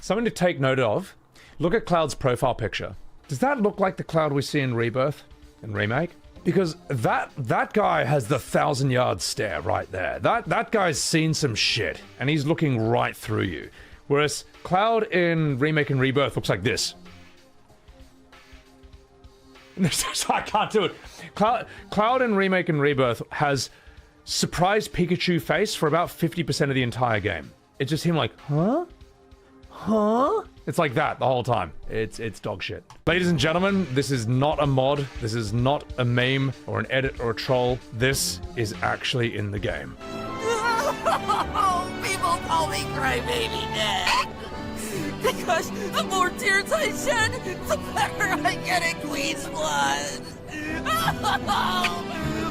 Something to take note of. Look at Cloud's profile picture. Does that look like the Cloud we see in Rebirth and Remake? Because that guy has the 1,000-yard stare right there. That guy's seen some shit, and he's looking right through you. Whereas Cloud in Remake and Rebirth looks like this. I can't do it. Cloud in Remake and Rebirth has surprised Pikachu face for about 50% of the entire game. It's just him like, huh? Huh? It's like that the whole time. It's dog shit. Ladies and gentlemen, this is not a mod. This is not a meme or an edit or a troll. This is actually in the game. People call me Crybaby Dad. Because the more tears I shed, the better I get in Queen's blood.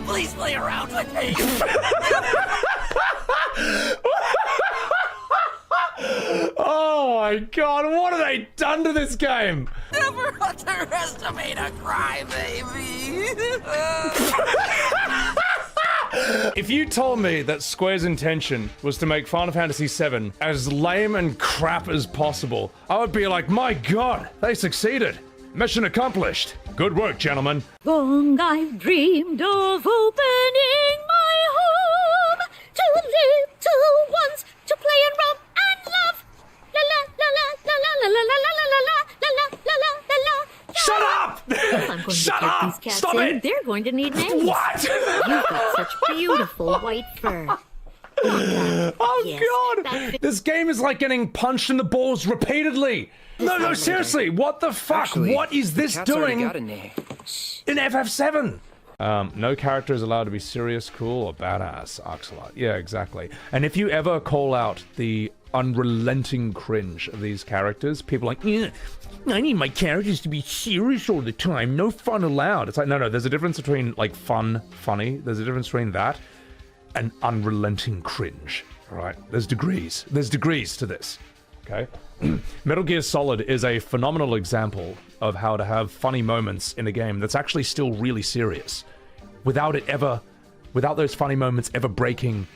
Please play around with me. Oh my god, what have they done to this game? Never underestimate a crybaby. If you told me that Square's intention was to make Final Fantasy VII as lame and crap as possible, I would be like, my god, they succeeded. Mission accomplished. Good work, gentlemen. Long I've dreamed of opening my home to little ones to play and romp and love. La la la la la la la la la la la la la la la. Shut up! I'm going Shut to take up! these cats Stop in. it! They're going to need names. What? You've got such beautiful white fur. Oh Yes, god! This game is like getting punched in the balls repeatedly. No, seriously, what the fuck? Actually, what is this the cat's already doing got a name. in FF7? No character is allowed to be serious, cool, or badass, Axelot. Yeah, exactly. And if you ever call out the unrelenting cringe of these characters, people are like, yeah, I need my characters to be serious all the time, no fun allowed. It's like, no, there's a difference between, like, fun, funny. There's a difference between that and unrelenting cringe, right? There's degrees to this, okay? Metal Gear Solid is a phenomenal example of how to have funny moments in a game that's actually still really serious without those funny moments ever breaking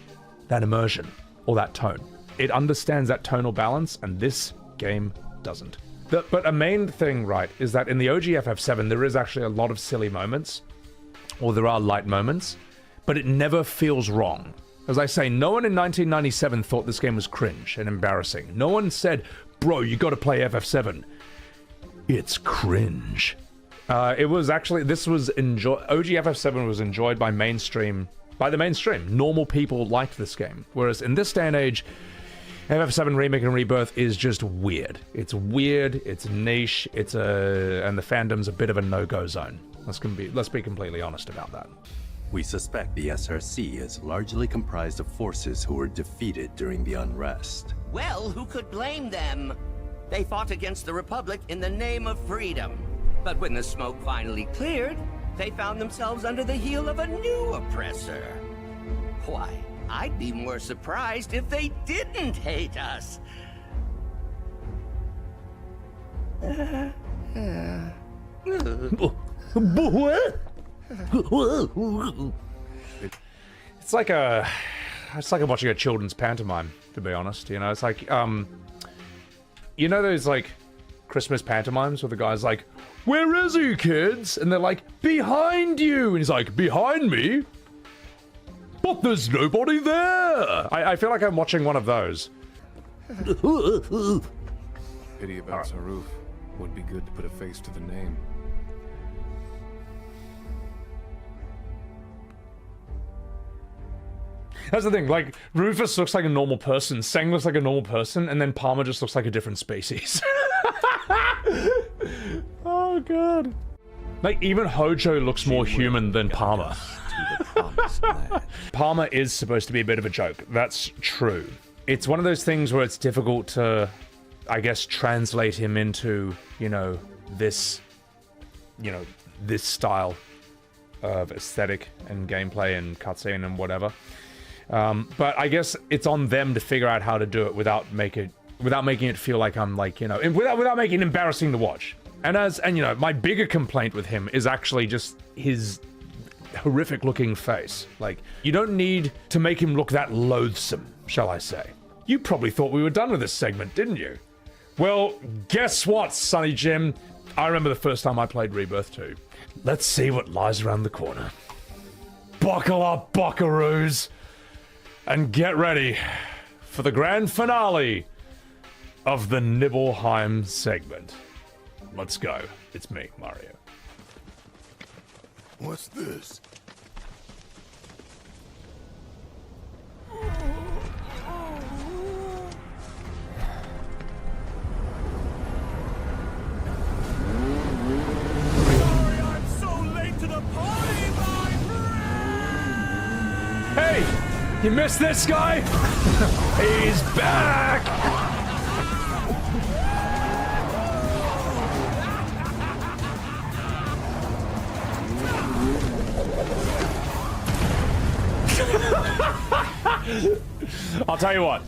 that immersion or that tone. It understands that tonal balance, and this game doesn't. But a main thing, right, is that in the OG FF7 there is actually a lot of silly moments, or there are light moments, but it never feels wrong. As I say, no one in 1997 thought this game was cringe and embarrassing. No one said, bro, you gotta play FF7. It's cringe. It was actually, OG FF7 was enjoyed by the mainstream. Normal people liked this game. Whereas in this day and age, FF7 Remake and Rebirth is just weird. It's weird, it's niche, and the fandom's a bit of a no-go zone. Let's be completely honest about that. We suspect the SRC is largely comprised of forces who were defeated during the unrest. Well, who could blame them? They fought against the Republic in the name of freedom. But when the smoke finally cleared, they found themselves under the heel of a new oppressor. Why, I'd be more surprised if they didn't hate us. It's like I'm watching a children's pantomime, to be honest. You know, it's like, you know those, like, Christmas pantomimes where the guy's like, where is he, kids? And they're like, behind you! And he's like, behind me? But there's nobody there! I feel like I'm watching one of those. Pity about Saruf. Would be good to put a face to the name. That's the thing, like, Rufus looks like a normal person, Sang looks like a normal person, and then Palmer just looks like a different species. Oh god. Like, even Hojo looks more human than Palmer. Palmer is supposed to be a bit of a joke, that's true. It's one of those things where it's difficult to, I guess, translate him into, this style of aesthetic and gameplay and cutscene and whatever. But I guess it's on them to figure out how to do it without making it feel like I'm like, without making it embarrassing to watch. And my bigger complaint with him is actually just his horrific looking face. Like, you don't need to make him look that loathsome, shall I say. You probably thought we were done with this segment, didn't you? Well, guess what, Sonny Jim? I remember the first time I played Rebirth 2. Let's see what lies around the corner. Buckle up, buckaroos, and get ready for the grand finale of the Nibelheim segment. Let's go. It's me, Mario. What's this? I'm so late to the party, my friend! Hey! You missed this guy? He's back! I'll tell you what.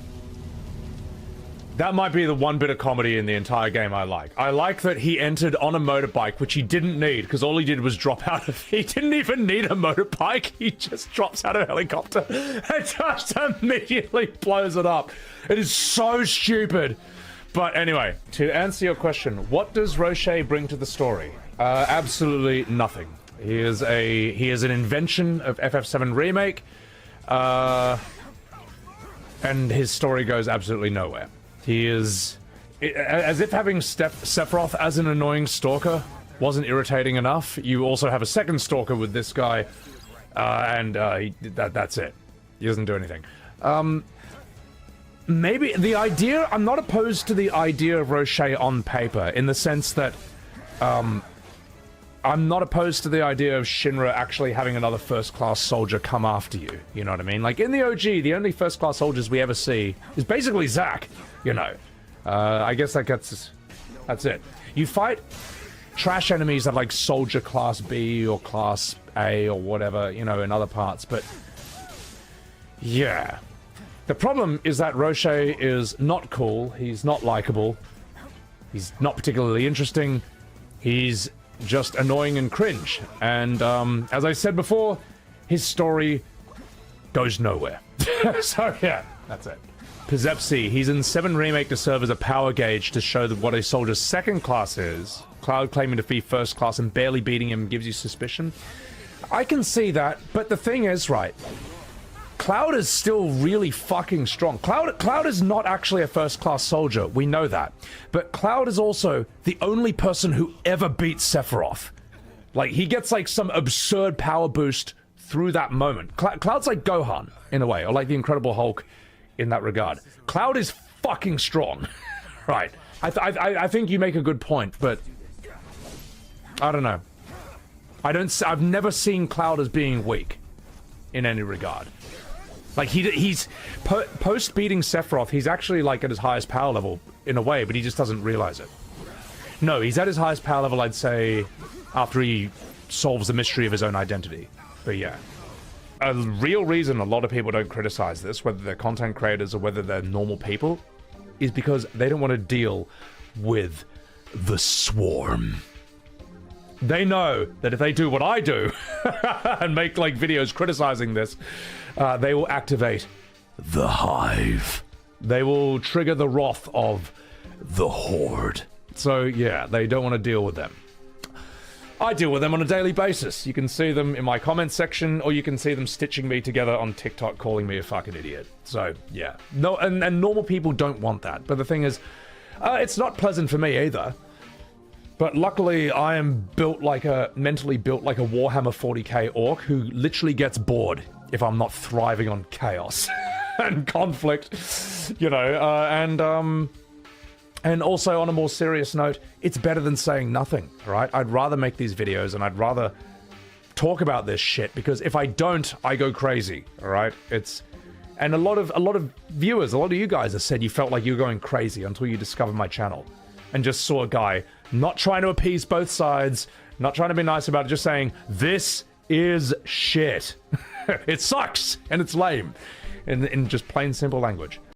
That might be the one bit of comedy in the entire game I like. I like that he entered on a motorbike, which he didn't need, because all he did was drop out of... He didn't even need a motorbike. He just drops out of a helicopter and just immediately blows it up. It is so stupid. But anyway, to answer your question, what does Roche bring to the story? Absolutely nothing. He is an invention of FF7 Remake, and his story goes absolutely nowhere. He is... As if having Sephiroth as an annoying stalker wasn't irritating enough, you also have a second stalker with this guy, and that's it. He doesn't do anything. Maybe the idea... I'm not opposed to the idea of Roche on paper, in the sense that... I'm not opposed to the idea of Shinra actually having another first-class soldier come after you. You know what I mean? Like, in the OG, the only first-class soldiers we ever see is basically Zack, you know. I guess that's it. You fight trash enemies that like Soldier Class B or Class A or whatever, you know, in other parts, but... yeah. The problem is that Roche is not cool, he's not likable, he's not particularly interesting, he's... just annoying and cringe, and as I said before, his story goes nowhere. So yeah, that's it. Pizepsi, he's in 7 Remake to serve as a power gauge to show that what a soldier's second class is. Cloud claiming to be first class and barely beating him gives you suspicion. I can see that, but the thing is, right, Cloud is still really fucking strong. Cloud is not actually a first-class soldier, we know that. But Cloud is also the only person who ever beats Sephiroth. Like, he gets, like, some absurd power boost through that moment. Cloud's like Gohan, in a way, or like the Incredible Hulk in that regard. Cloud is fucking strong. Right. I think you make a good point, but... I don't know. I've never seen Cloud as being weak, in any regard. Like, he's post beating Sephiroth, he's actually, like, at his highest power level, in a way, but he just doesn't realize it. No, he's at his highest power level, I'd say, after he solves the mystery of his own identity. But yeah. A real reason a lot of people don't criticize this, whether they're content creators or whether they're normal people, is because they don't want to deal with the swarm. They know that if they do what I do, and make, like, videos criticizing this, they will activate the Hive. They will trigger the wrath of the Horde. So, yeah, they don't want to deal with them. I deal with them on a daily basis. You can see them in my comment section, or you can see them stitching me together on TikTok calling me a fucking idiot. So, yeah. No, and normal people don't want that. But the thing is, it's not pleasant for me either. But luckily, I am mentally built like a Warhammer 40k orc who literally gets bored if I'm not thriving on chaos and conflict, you know, and also on a more serious note, it's better than saying nothing, right? I'd rather make these videos and I'd rather talk about this shit, because if I don't, I go crazy, all right? And a lot of viewers, a lot of you guys have said you felt like you were going crazy until you discovered my channel and just saw a guy not trying to appease both sides, not trying to be nice about it, just saying, this is shit. It sucks, and it's lame, in just plain simple language.